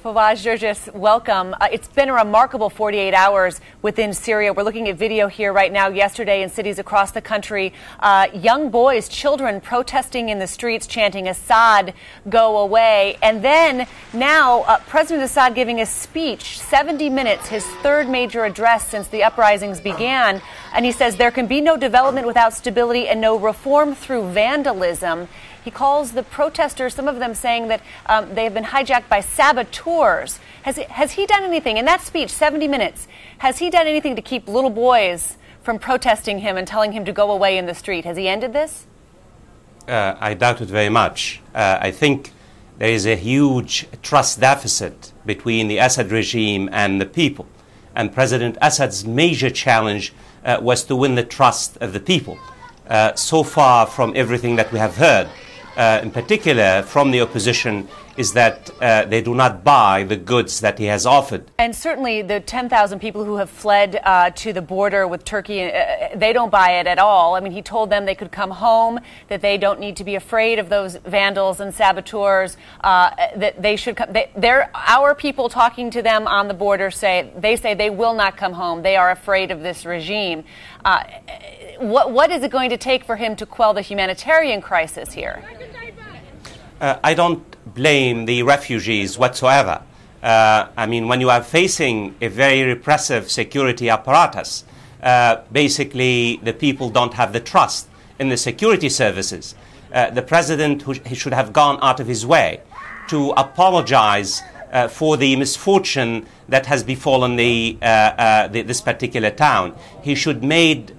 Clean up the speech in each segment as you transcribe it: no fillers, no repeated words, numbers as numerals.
Fawaz Jurgis, welcome. It's been a remarkable 48 hours within Syria. We're looking at video here right now. Yesterday in cities across the country, young boys, children protesting in the streets, chanting, "Assad, go away." And then now President Assad giving a speech, 70 minutes, his third major address since the uprisings began. And he says there can be no development without stability and no reform through vandalism. He calls the protesters, some of them saying that they have been hijacked by saboteurs. Has he done anything in that speech, 70 minutes, has he done anything to keep little boys from protesting him and telling him to go away in the street? Has he ended this? I doubt it very much. I think there is a huge trust deficit between the Assad regime and the people. And President Assad's major challenge was to win the trust of the people. So far, from everything that we have heard, in particular from the opposition, is that they do not buy the goods that he has offered. And certainly the 10,000 people who have fled to the border with Turkey, they don't buy it at all. I mean, he told them they could come home, that they don't need to be afraid of those vandals and saboteurs, that they should come. Our people talking to them on the border say they will not come home. They are afraid of this regime. What is it going to take for him to quell the humanitarian crisis here? I don't blame the refugees whatsoever. I mean, when you are facing a very repressive security apparatus, basically the people don't have the trust in the security services. The president he should have gone out of his way to apologize for the misfortune that has befallen this particular town. He should made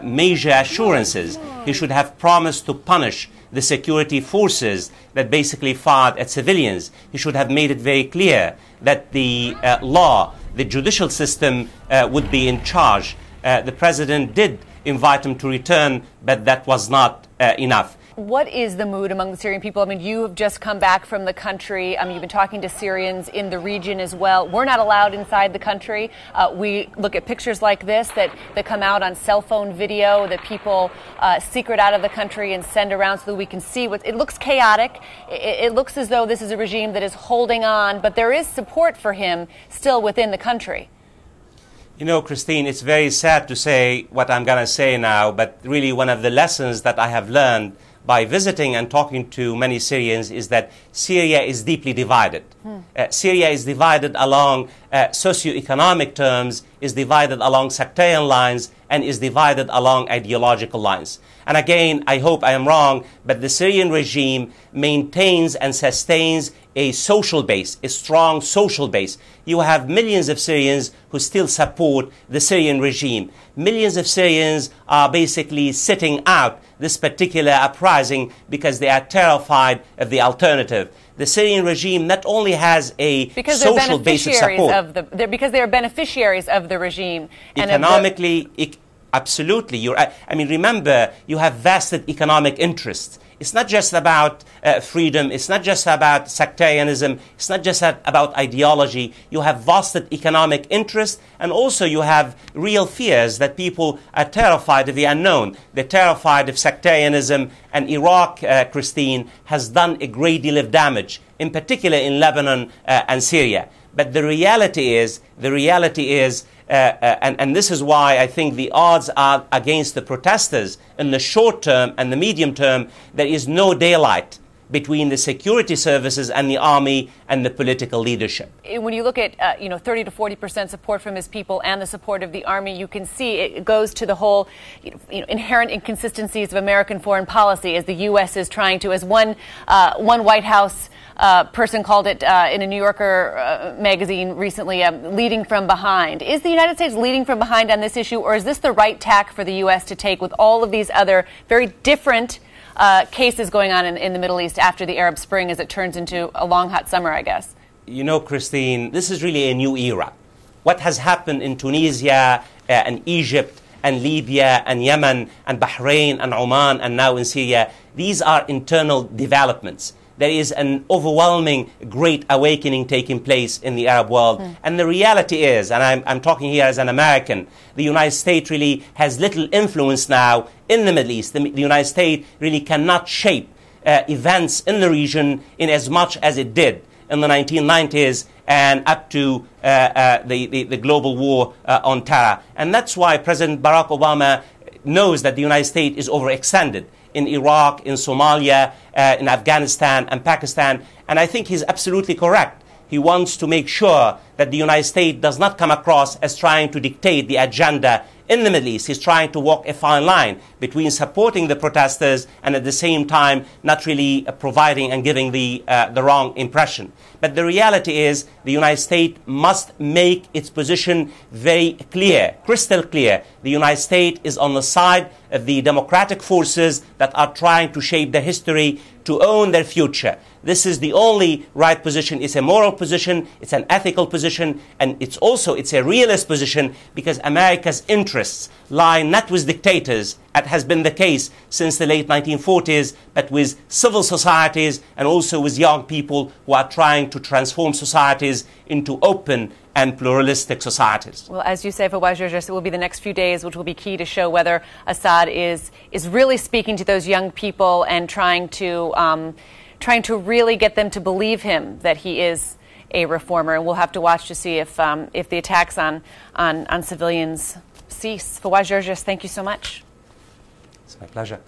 major assurances. He should have promised to punish the security forces that basically fired at civilians. He should have made it very clear that the law, the judicial system would be in charge. The president did invite him to return, but that was not enough. What is the mood among the Syrian people? I mean, you have just come back from the country. You've been talking to Syrians in the region as well. We're not allowed inside the country. We look at pictures like this that come out on cell phone video that people secret out of the country and send around so that we can see what it looks chaotic. It looks as though this is a regime that is holding on, but there is support for him still within the country. You know, Christine, it's very sad to say what I'm going to say now, but really one of the lessons that I have learned by visiting and talking to many Syrians is that Syria is deeply divided. Syria is divided along socioeconomic terms, is divided along sectarian lines, and is divided along ideological lines. And again, I hope I am wrong, but the Syrian regime maintains and sustains a social base, a strong social base. You have millions of Syrians who still support the Syrian regime. Millions of Syrians are basically sitting out this particular uprising because they are terrified of the alternative. The Syrian regime not only has a social base of support, because they are beneficiaries of the regime. Economically, absolutely. I mean, remember, you have vested economic interests. It's not just about freedom. It's not just about sectarianism. It's not just about ideology. You have vested economic interest, and also you have real fears that people are terrified of the unknown. They're terrified of sectarianism, and Iraq, Christine, has done a great deal of damage, in particular in Lebanon and Syria. But the reality is, and this is why I think the odds are against the protesters in the short term and the medium term. There is no daylight between the security services and the army and the political leadership. When you look at 30 to 40% support from his people and the support of the army, you can see it goes to the whole inherent inconsistencies of American foreign policy, as the U.S. is trying to, as one White House person called it in a New Yorker magazine recently, leading from behind. Is the United States leading from behind on this issue, or is this the right tack for the U.S. to take with all of these other very different cases going on in the Middle East after the Arab Spring, as it turns into a long, hot summer, I guess? You know, Christine, this is really a new era. What has happened in Tunisia and Egypt and Libya and Yemen and Bahrain and Oman and now in Syria, these are internal developments. There is an overwhelming great awakening taking place in the Arab world. And the reality is, and I'm talking here as an American, the United States really has little influence now in the Middle East. The United States really cannot shape events in the region in as much as it did in the 1990s and up to the global war on terror. And that's why President Barack Obama knows that the United States is overextended in Iraq, in Somalia, in Afghanistan and Pakistan. And I think he's absolutely correct. He wants to make sure that the United States does not come across as trying to dictate the agenda in the Middle East. He's trying to walk a fine line between supporting the protesters and at the same time not really providing and giving the wrong impression. But the reality is the United States must make its position very clear, crystal clear. The United States is on the side of the democratic forces that are trying to shape their history, to own their future. This is the only right position. It's a moral position, it's an ethical position, and it's a realist position, because America's interests lie not with dictators, as has been the case since the late 1940s, but with civil societies and also with young people who are trying to transform societies into open and pluralistic societies. Well, as you say, Fawaz Gerges, it will be the next few days which will be key to show whether Assad is really speaking to those young people and trying to really get them to believe him that he is a reformer. And we'll have to watch to see if the attacks on civilians cease. Fawaz Gerges, thank you so much. It's my pleasure.